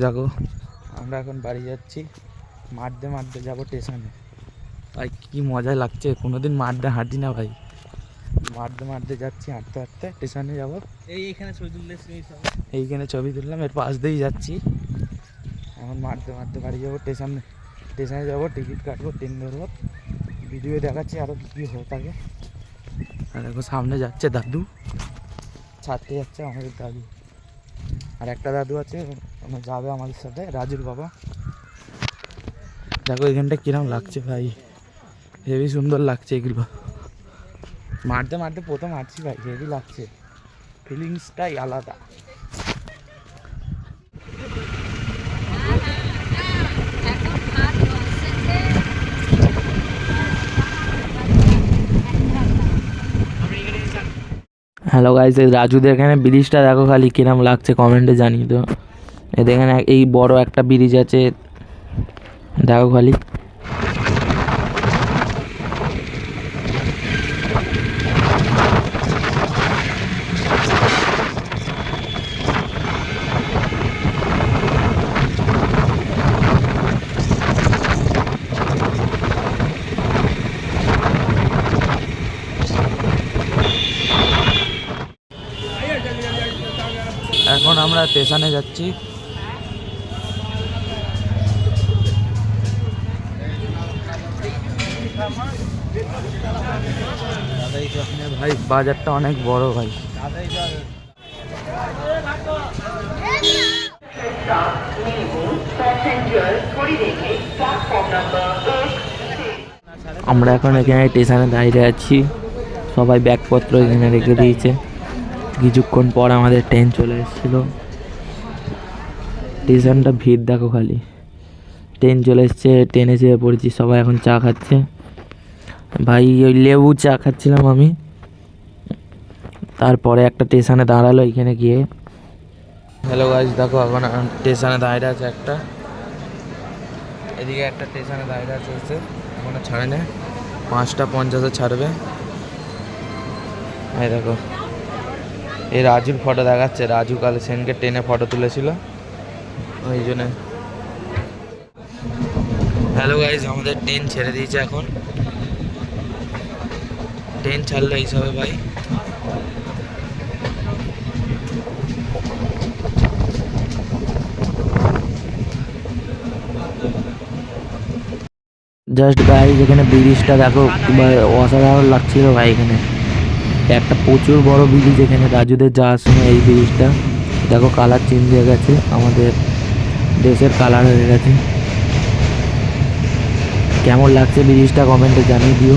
দেখো আমরা এখন বাড়ি যাচ্ছি, মাঠে মাঠে যাবো স্টেশনে। ভাই কি মজা লাগছে, কোনোদিন মাঠে হাঁটি না ভাই, মাঠে যাচ্ছি হাঁটতে হাঁটতে স্টেশনে যাবো। এইখানে ছবি তুললাম, এর পাশ দিয়েই যাচ্ছি। এখন মাঠে বাড়ি যাবো, স্টেশনে যাবো, টিকিট কাটবো, ট্রেন ধরবো। ভিডিও দেখাচ্ছি আরও কী হয়ে থাকে। আর দেখো সামনে যাচ্ছে দাদু, ছাড়তে যাচ্ছে আমাদের দাদু। আর একটা দাদু আছে যাবে আমাদের সাথে, রাজুর বাবা। দেখো এখানটা কিরম লাগছে ভাই, হেভি সুন্দর লাগছে এগুলো। মাঠে প্রথম হাঁটছি ভাই, হেভি লাগছে, ফিলিংসটাই আলাদা। হ্যালো গাইস, এই রাজুদের এখানে ব্রিজটা দেখো খালি কিরম লাগছে, কমেন্টে জানিয়ে তো। এদের এখানে এই বড় একটা ব্রিজ আছে, দেখো খালি। এখন আমরা স্টেশনে যাচ্ছি। ভাই বাজারটা অনেক বড় ভাই। আমরা এখন এখানে স্টেশনে দাঁড়িয়ে আছি, সবাই ব্যাগপত্র এখানে রেখে দিয়েছে। কিছুক্ষণ পর আমাদের ট্রেন চলে এসেছিলো। স্টেশনটা ভিড় দেখো খালি, ট্রেন চলে এসছে, ট্রেনে চেপে পড়েছি, সবাই এখন চা খাচ্ছে। ভাই ওই লেবু চা খাচ্ছিলাম আমি। তারপরে একটা স্টেশনে দাঁড়ালো এখানে গিয়ে। হ্যালো গাইস, দেখো এখন স্টেশনে দাঁড়িয়ে আছে একটা, এদিকে একটা স্টেশনে দাঁড়িয়ে আছে, এখনো ছাড়ে না, 5:50 ছাড়বে। এই দেখো এই রাজুর ফটো দেখাচ্ছে, রাজু কাল সেনকে ট্রেনে ফটো তুলেছিল ওই জন্য। হ্যালো গাইস, আমাদের ট্রেন ছেড়ে দিয়েছে এখন, ট্রেন ছাড়লো এইসবে ভাই। জাস্ট গাইস এখানে ব্রিজটা দেখো, অসাধারণ লাগছিল ভাই। এখানে একটা প্রচুর বড় ব্রিজ, এখানে রাজুদের যাওয়ার সময় এই ব্রিজটা দেখো কালার চেঞ্জ হয়ে গেছে, আমাদের দেশের কালার হয়ে গেছে। কেমন লাগছে ব্রিজটা কমেন্টে জানিয়ে দিও।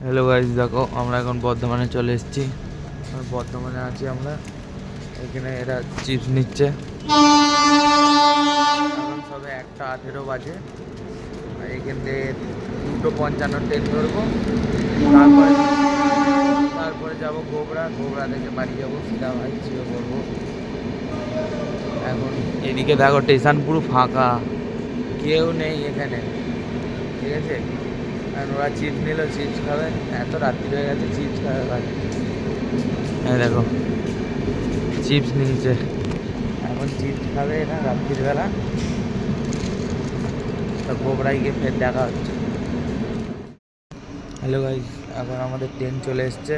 হ্যালো গাইস, দেখো আমরা এখন বর্ধমানে চলে এসেছি, বর্ধমানে আছি আমরা। এখানে এরা চিপস নিচ্ছে, এখন সবে 1:18 বাজে। এখান থেকে 2:55 ট্রেন ধরবো, তারপরে যাবো গোবরা থেকে বাড়ি যাবো, সিধা ভাই ছিল করবো। এখন এদিকে দেখো স্টেশন পুরো ফাঁকা, কেউ নেই এখানে, ঠিক আছে। আর ওরা চিপস নিল, চিপস খাবে, এত রাত্রি হয়ে গেছে, চিপস খাবে ভাই। হ্যাঁ দেখো চিপস নিয়েছে, এখন চিপস খাবে না রাত্রিবেলা। তা গোবরায় গিয়ে ফের দেখা হচ্ছে। হ্যালো গাইস, এখন আমাদের ট্রেন চলে এসছে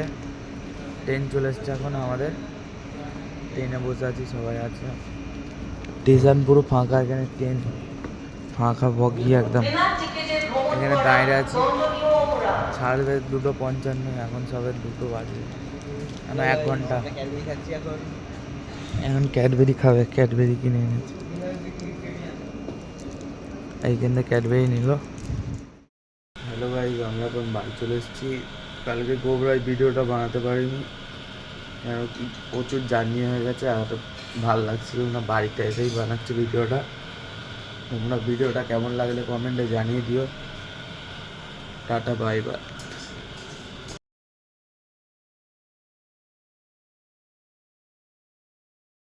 এখন আমাদের ট্রেনে বসে আছি, সবাই আছে। স্টেশন পুরো ফাঁকা, এখানে ট্রেন ফাঁকা বগি একদম। এখানে দাঁড়িয়ে আছি, ছাড়বে 2:55, এখন সবে 2 বাজে, এখন 1 ঘন্টা। এখন ক্যাডবেরি খাবে, ক্যাডবেরি কিনে এনেছি, এইখানে ক্যাডবেরি নিল। হ্যালো গাইস, আমরা এখন বাড়ি চলে এসেছি। কালকে গোবরায় ভিডিওটা বানাতে পারিনি, কেন কি প্রচুর জার্নি হয়ে গেছে, আর ভালো লাগছিল না, বাড়িতে এসেই বানাচ্ছি ভিডিওটা। তোমরা ভিডিওটা কেমন লাগলে কমেন্টে জানিয়ে দিও। Tata, bye bye.